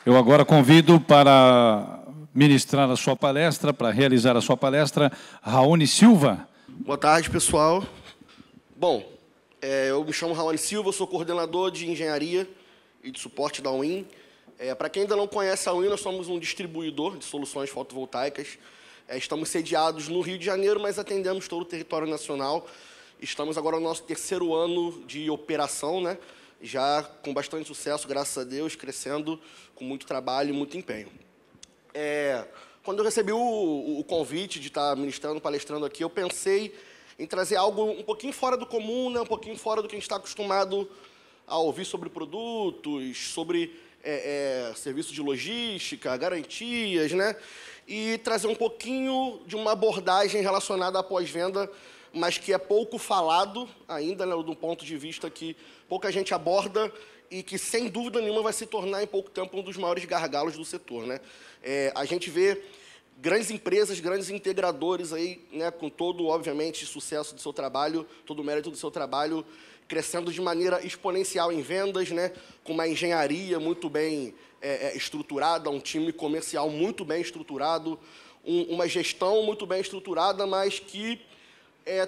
Eu agora convido para ministrar a sua palestra, para realizar a sua palestra, Raoni Silva. Boa tarde, pessoal. Bom, eu me chamo Raoni Silva, sou coordenador de engenharia e de suporte da UIN. Para quem ainda não conhece a UIN, nós somos um distribuidor de soluções fotovoltaicas. Estamos sediados no Rio de Janeiro, mas atendemos todo o território nacional. Estamos agora no nosso 3º ano de operação, né? Já com bastante sucesso, graças a Deus, crescendo com muito trabalho e muito empenho. Quando eu recebi o convite de estar ministrando, palestrando aqui, eu pensei em trazer algo um pouquinho fora do comum, né? Um pouquinho fora do que a gente está acostumado a ouvir sobre produtos, sobre serviço de logística, garantias, né? E trazer um pouquinho de uma abordagem relacionada à pós-venda, mas que é pouco falado ainda, né, do ponto de vista que pouca gente aborda e que, sem dúvida nenhuma, vai se tornar, em pouco tempo, um dos maiores gargalos do setor, né? A gente vê grandes empresas, grandes integradores, aí, né, com todo, obviamente, sucesso do seu trabalho, todo o mérito do seu trabalho, crescendo de maneira exponencial em vendas, né, com uma engenharia muito bem estruturada, um time comercial muito bem estruturado, uma gestão muito bem estruturada, mas que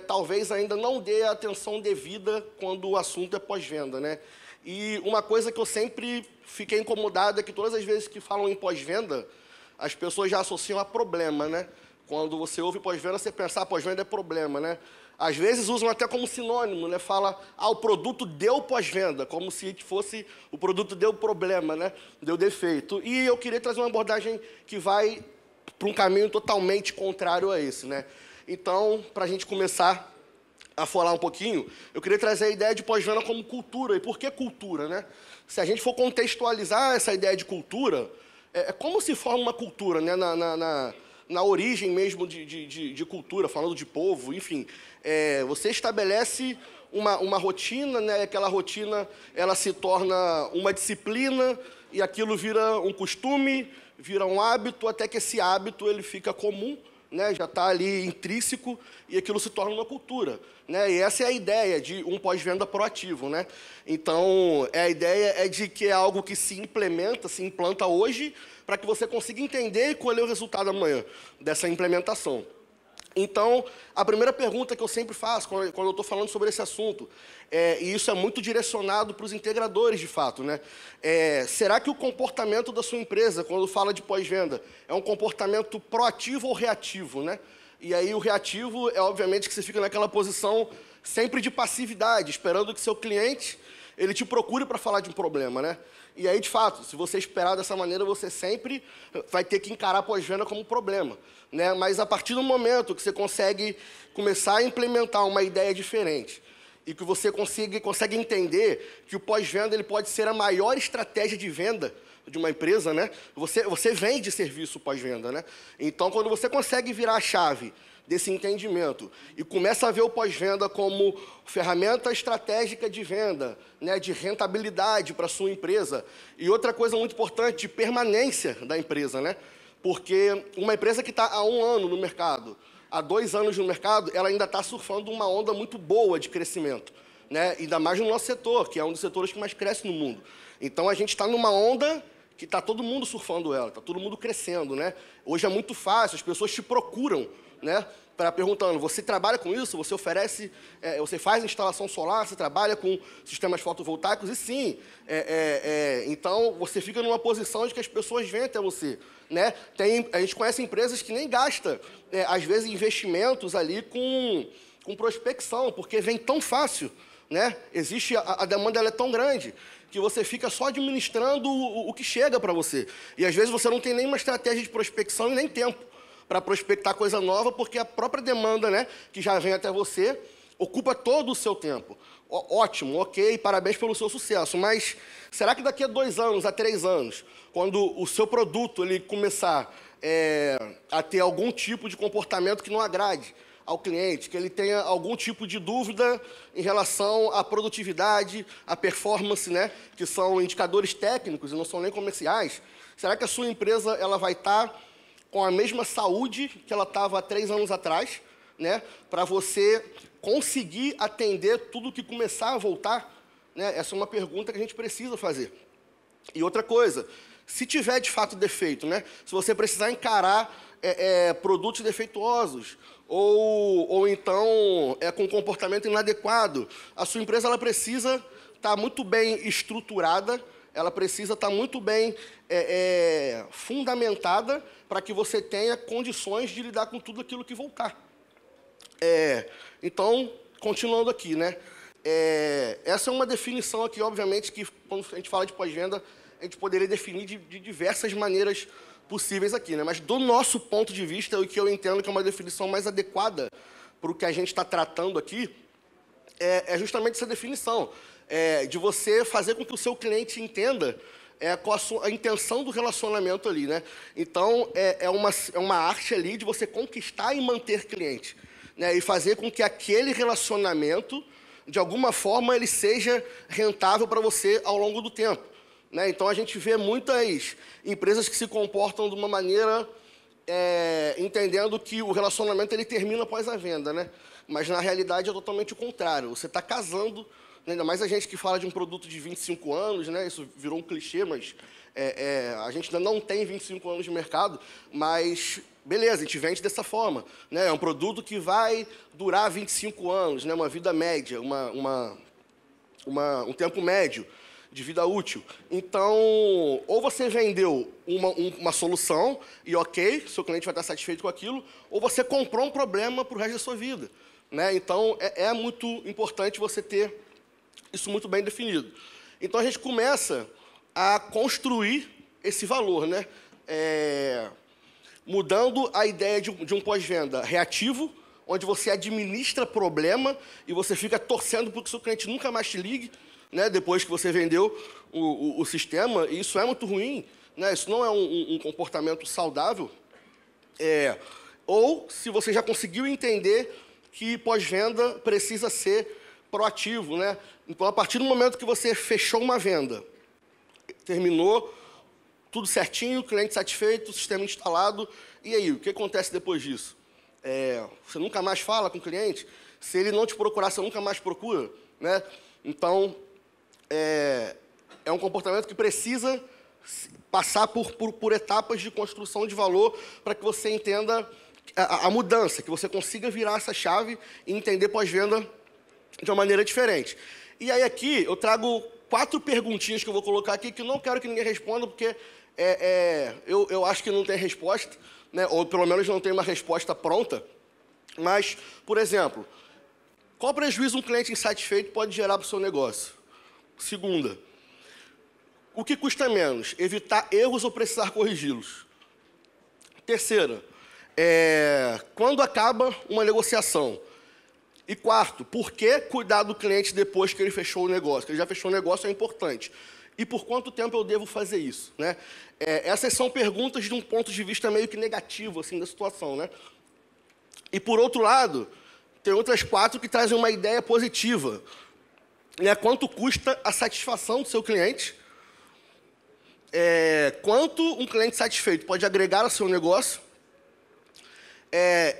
talvez ainda não dê a atenção devida quando o assunto é pós-venda, né? E uma coisa que eu sempre fiquei incomodado é que todas as vezes que falam em pós-venda, as pessoas já associam a problema, né? Quando você ouve pós-venda, você pensa, pós-venda é problema, né? Às vezes usam até como sinônimo, né? Fala, o produto deu pós-venda, como se fosse o produto deu problema, né? Deu defeito. E eu queria trazer uma abordagem que vai para um caminho totalmente contrário a esse, né? Então, para a gente começar a falar um pouquinho, eu queria trazer a ideia de pós-venda como cultura. E por que cultura, né? Se a gente for contextualizar essa ideia de cultura, como se forma uma cultura, né? Na origem mesmo de cultura, falando de povo, enfim. Você estabelece uma rotina, né? Aquela rotina ela se torna uma disciplina e aquilo vira um costume, vira um hábito, até que esse hábito ele fica comum, né, já está ali intrínseco e aquilo se torna uma cultura, né? E essa é a ideia de um pós-venda proativo, né? Então, a ideia é de que é algo que se implementa, se implanta hoje, para que você consiga entender e colher o resultado amanhã dessa implementação. Então, a primeira pergunta que eu sempre faço quando eu estou falando sobre esse assunto, e isso é muito direcionado para os integradores, de fato, né? Será que o comportamento da sua empresa, quando fala de pós-venda, é um comportamento proativo ou reativo, né? E aí o reativo é, obviamente, que você fica naquela posição sempre de passividade, esperando que seu cliente ele te procure para falar de um problema, né? E aí, de fato, se você esperar dessa maneira, você sempre vai ter que encarar a pós-venda como um problema, né? Mas a partir do momento que você consegue começar a implementar uma ideia diferente e que você consegue entender que o pós-venda ele pode ser a maior estratégia de venda de uma empresa, né? Você vende serviço pós-venda, né? Então, quando você consegue virar a chave desse entendimento e começa a ver o pós-venda como ferramenta estratégica de venda, né, de rentabilidade para a sua empresa. E outra coisa muito importante, de permanência da empresa, né? Porque uma empresa que está há 1 ano no mercado, há 2 anos no mercado, ela ainda está surfando uma onda muito boa de crescimento, né? Ainda mais no nosso setor, que é um dos setores que mais cresce no mundo. Então, a gente está numa onda que está todo mundo surfando ela, está todo mundo crescendo, né? Hoje é muito fácil, as pessoas te procuram, né, perguntando, você trabalha com isso? Você oferece, você faz instalação solar, você trabalha com sistemas fotovoltaicos? E sim, então você fica numa posição de que as pessoas vêm até você, né? A gente conhece empresas que nem gastam, às vezes, investimentos ali com prospecção, porque vem tão fácil, né? Existe, a demanda ela é tão grande que você fica só administrando o que chega para você. E, às vezes, você não tem nenhuma estratégia de prospecção e nem tempo para prospectar coisa nova, porque a própria demanda, né, que já vem até você, ocupa todo o seu tempo. Ótimo, ok, parabéns pelo seu sucesso, mas será que daqui a 2 anos, a 3 anos, quando o seu produto ele começar a ter algum tipo de comportamento que não agrade ao cliente, que ele tenha algum tipo de dúvida em relação à produtividade, à performance, né, que são indicadores técnicos e não são nem comerciais, será que a sua empresa ela vai estar com a mesma saúde que ela estava há 3 anos atrás, né, para você conseguir atender tudo que começar a voltar? Né? Essa é uma pergunta que a gente precisa fazer. E outra coisa, Se tiver, de fato, defeito, né? Se você precisar encarar produtos defeituosos, ou então com comportamento inadequado, a sua empresa ela precisa estar muito bem estruturada, ela precisa estar muito bem fundamentada para que você tenha condições de lidar com tudo aquilo que voltar. Então, continuando aqui, né? Essa é uma definição aqui, obviamente, que quando a gente fala de pós-venda, a gente poderia definir de diversas maneiras possíveis aqui, né? Mas do nosso ponto de vista, o que eu entendo que é uma definição mais adequada para o que a gente está tratando aqui, é justamente essa definição, de você fazer com que o seu cliente entenda qual a intenção do relacionamento ali, né? Então, é uma arte ali de você conquistar e manter cliente, né? E fazer com que aquele relacionamento, de alguma forma, ele seja rentável para você ao longo do tempo, né? Então, a gente vê muitas empresas que se comportam de uma maneira entendendo que o relacionamento ele termina após a venda, né? Mas, na realidade, é totalmente o contrário. Você está casando, ainda mais a gente que fala de um produto de 25 anos, né? Isso virou um clichê, mas a gente ainda não tem 25 anos de mercado, mas, beleza, a gente vende dessa forma, né? É um produto que vai durar 25 anos, né? Uma vida média, um tempo médio de vida útil. Então, ou você vendeu uma solução e ok, seu cliente vai estar satisfeito com aquilo, ou você comprou um problema para o resto da sua vida, né? Então, é muito importante você ter isso muito bem definido. Então, a gente começa a construir esse valor, né? Mudando a ideia de um pós-venda reativo, onde você administra problema e você fica torcendo para que o seu cliente nunca mais te ligue, né, depois que você vendeu o sistema, e isso é muito ruim, né? Isso não é um comportamento saudável. Ou se você já conseguiu entender que pós-venda precisa ser proativo, né? Então, a partir do momento que você fechou uma venda, terminou, tudo certinho, cliente satisfeito, sistema instalado, e aí, o que acontece depois disso? Você nunca mais fala com o cliente? Se ele não te procurar, você nunca mais procura, né? Então, é um comportamento que precisa passar por etapas de construção de valor para que você entenda a mudança, que você consiga virar essa chave e entender pós-venda de uma maneira diferente. E aí aqui eu trago 4 perguntinhas que eu vou colocar aqui que eu não quero que ninguém responda, porque eu acho que não tem resposta, né? Ou pelo menos não tem uma resposta pronta. Mas, por exemplo, qual prejuízo um cliente insatisfeito pode gerar para o seu negócio? Segunda, o que custa menos? Evitar erros ou precisar corrigi-los? Terceira, quando acaba uma negociação? E quarto, por que cuidar do cliente depois que ele fechou o negócio? Que ele já fechou o negócio é importante. E por quanto tempo eu devo fazer isso, né? Essas são perguntas de um ponto de vista meio que negativo assim, da situação, né? E, por outro lado, tem outras 4 que trazem uma ideia positiva. Quanto custa a satisfação do seu cliente? Quanto um cliente satisfeito pode agregar ao seu negócio?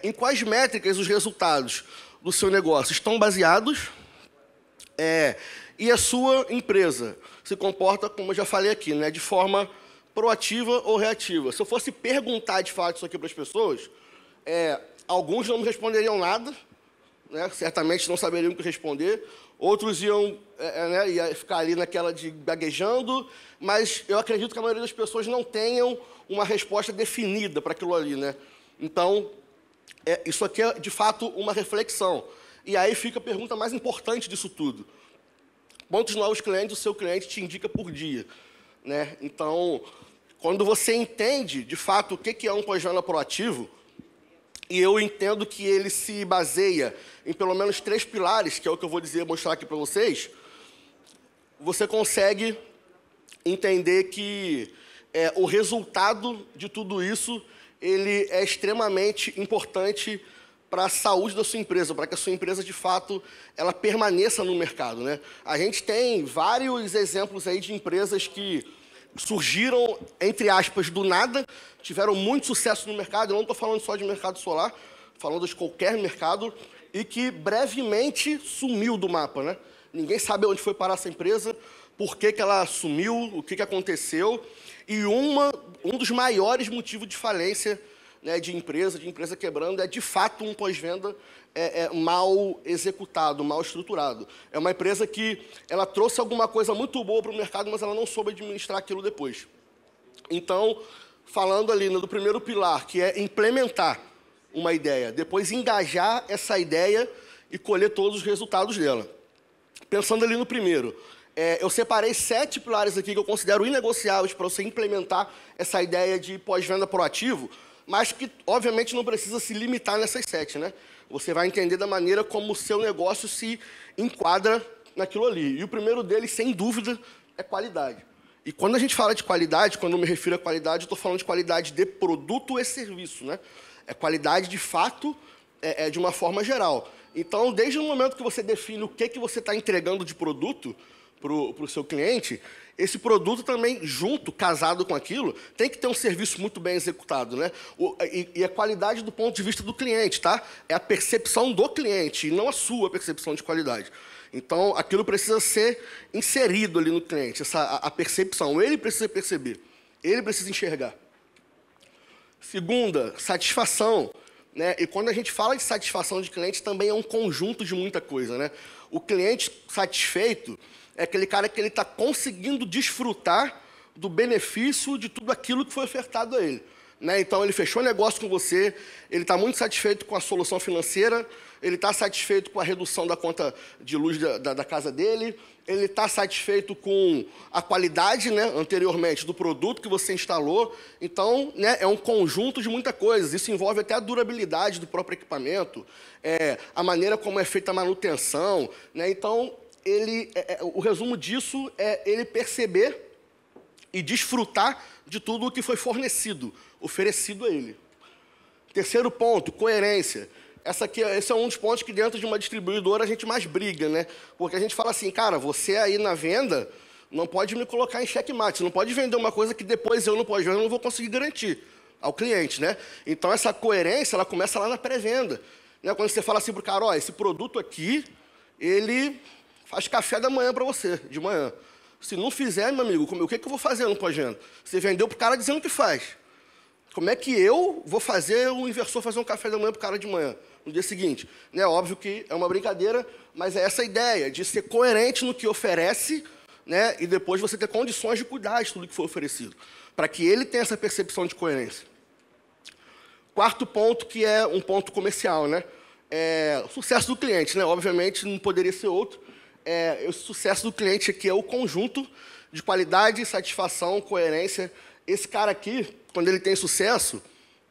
Em quais métricas os resultados do seu negócio estão baseados? E a sua empresa se comporta, como eu já falei aqui, né, de forma proativa ou reativa? Se eu fosse perguntar de fato isso aqui para as pessoas, alguns não me responderiam nada, né, certamente não saberiam o que responder. Outros iam ficar ali naquela de gaguejando, mas eu acredito que a maioria das pessoas não tenham uma resposta definida para aquilo ali, né? Então, isso aqui é, de fato, uma reflexão. E aí fica a pergunta mais importante disso tudo. Quantos novos clientes o seu cliente te indica por dia, né? Então, quando você entende, de fato, o que é um pós-venda proativo, e eu entendo que ele se baseia em pelo menos 3 pilares, que é o que eu vou mostrar aqui para vocês, você consegue entender que o resultado de tudo isso ele é extremamente importante para a saúde da sua empresa, para que a sua empresa, de fato, ela permaneça no mercado, né? A gente tem vários exemplos aí de empresas que surgiram, entre aspas, do nada, tiveram muito sucesso no mercado. Eu não estou falando só de mercado solar, falando de qualquer mercado, e que brevemente sumiu do mapa, né? Ninguém sabe onde foi parar essa empresa, por que ela sumiu, o que aconteceu. E um dos maiores motivos de falência, né, de empresa quebrando, é, de fato, um pós-venda mal executado, mal estruturado. É uma empresa que ela trouxe alguma coisa muito boa para o mercado, mas ela não soube administrar aquilo depois. Então, falando ali do primeiro pilar, que é implementar uma ideia, depois engajar essa ideia e colher todos os resultados dela. Pensando ali no primeiro, eu separei 7 pilares aqui que eu considero inegociáveis para você implementar essa ideia de pós-venda proativo, mas que, obviamente, não precisa se limitar nessas 7, né? Você vai entender da maneira como o seu negócio se enquadra naquilo ali. E o primeiro deles, sem dúvida, é qualidade. E quando a gente fala de qualidade, quando eu me refiro à qualidade, eu estou falando de qualidade de produto e serviço, né? É qualidade, de fato, de uma forma geral. Então, desde o momento que você define o que você está entregando de produto para o seu cliente, esse produto também, junto, casado com aquilo, tem que ter um serviço muito bem executado, né? E a qualidade do ponto de vista do cliente, tá? É a percepção do cliente, e não a sua percepção de qualidade. Então, aquilo precisa ser inserido ali no cliente, a percepção. Ele precisa perceber, ele precisa enxergar. Segunda, satisfação. Né? E quando a gente fala de satisfação de cliente, também é um conjunto de muita coisa, né? O cliente satisfeito é aquele cara que ele está conseguindo desfrutar do benefício de tudo aquilo que foi ofertado a ele. Né? Então, ele fechou negócio com você, ele está muito satisfeito com a solução financeira, ele está satisfeito com a redução da conta de luz da casa dele, ele está satisfeito com a qualidade, né, anteriormente, do produto que você instalou. Então, né, é um conjunto de muitas coisas. Isso envolve até a durabilidade do próprio equipamento, a maneira como é feita a manutenção. Né? Então, o resumo disso é ele perceber e desfrutar de tudo o que foi fornecido, oferecido a ele. Terceiro ponto, coerência. Esse é um dos pontos que dentro de uma distribuidora a gente mais briga, né? Porque a gente fala assim, cara, você aí na venda não pode me colocar em xeque-mate, você não pode vender uma coisa que depois eu no pós-venda não vou conseguir garantir ao cliente, né? Então, essa coerência, ela começa lá na pré-venda. Né? Quando você fala assim para o cara, ó, esse produto aqui, ele faz café da manhã para você, de manhã. Se não fizer, meu amigo, o que eu vou fazer no pós-venda? Você vendeu para o cara dizendo que faz. Como é que eu vou fazer o inversor fazer um café da manhã para o cara de manhã, no dia seguinte? Né? Óbvio que é uma brincadeira, mas é essa ideia de ser coerente no que oferece, né? E depois você ter condições de cuidar de tudo que foi oferecido, para que ele tenha essa percepção de coerência. Quarto ponto, que é um ponto comercial, né? O sucesso do cliente, né? Obviamente, não poderia ser outro. O sucesso do cliente aqui é o conjunto de qualidade, satisfação, coerência. Esse cara aqui, quando ele tem sucesso,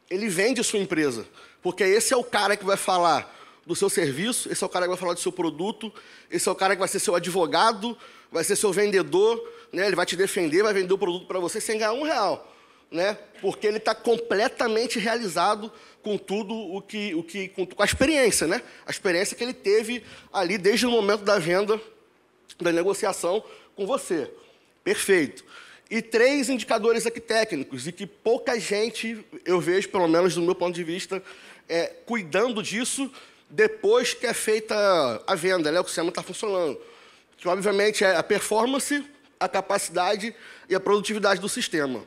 ele vende sua empresa. Porque esse é o cara que vai falar do seu serviço, esse é o cara que vai falar do seu produto, esse é o cara que vai ser seu advogado, vai ser seu vendedor, né? Ele vai te defender, vai vender o produto para você sem ganhar R$1. Né? Porque ele está completamente realizado com tudo com a experiência, né? A experiência que ele teve ali desde o momento da venda, da negociação com você. Perfeito. E 3 indicadores aqui técnicos, e que pouca gente, eu vejo, pelo menos do meu ponto de vista, cuidando disso depois que é feita a venda, né? O sistema está funcionando. Que, obviamente, é a performance, a capacidade e a produtividade do sistema.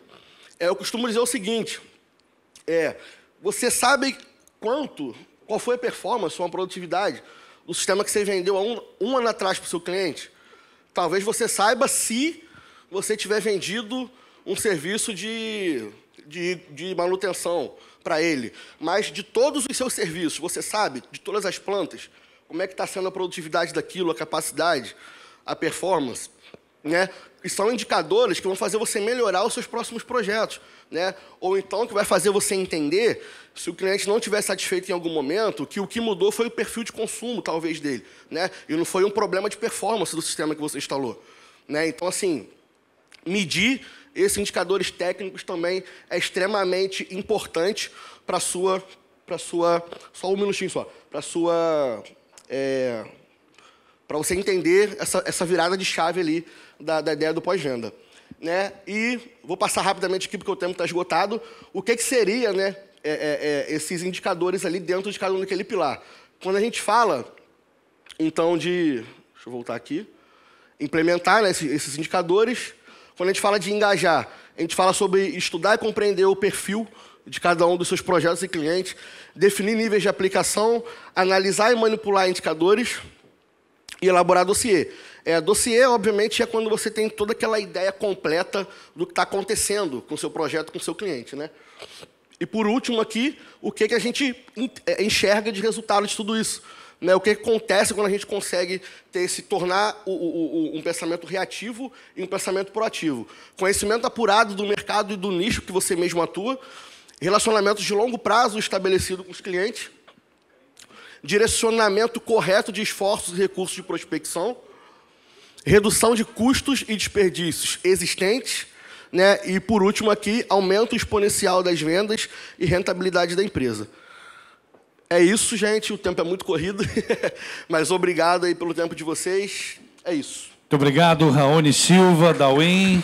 Eu costumo dizer o seguinte, você sabe qual foi a performance ou a produtividade do sistema que você vendeu há um ano atrás para o seu cliente? Talvez você saiba se você tiver vendido um serviço de manutenção para ele. Mas de todos os seus serviços, você sabe, de todas as plantas, como é que está sendo a produtividade daquilo, a capacidade, a performance, né? E são indicadores que vão fazer você melhorar os seus próximos projetos, né? Ou então que vai fazer você entender, se o cliente não estiver satisfeito em algum momento, que o que mudou foi o perfil de consumo, talvez, dele, né? E não foi um problema de performance do sistema que você instalou, né? Então, assim, medir esses indicadores técnicos também é extremamente importante para só um minutinho só, para você entender essa virada de chave ali da ideia do pós-venda. Né? E vou passar rapidamente aqui, porque o tempo está esgotado, o que seria, né, esses indicadores ali dentro de cada um daquele pilar. Quando a gente fala, então, deixa eu voltar aqui, implementar, né, esses indicadores, quando a gente fala de engajar, A gente fala sobre estudar e compreender o perfil de cada um dos seus projetos e clientes, definir níveis de aplicação, analisar e manipular indicadores e elaborar dossiê. Dossiê, obviamente, é quando você tem toda aquela ideia completa do que está acontecendo com o seu projeto, com o seu cliente, né? E, por último, aqui, o que a gente enxerga de resultado de tudo isso. Né? O que acontece quando a gente consegue tornar um pensamento reativo em um pensamento proativo. Conhecimento apurado do mercado e do nicho que você mesmo atua, relacionamentos de longo prazo estabelecido com os clientes, direcionamento correto de esforços e recursos de prospecção, redução de custos e desperdícios existentes, né? E, por último, aqui, aumento exponencial das vendas e rentabilidade da empresa. É isso, gente. O tempo é muito corrido, mas obrigado aí pelo tempo de vocês. É isso. Muito obrigado, Raoni Silva, da UIN.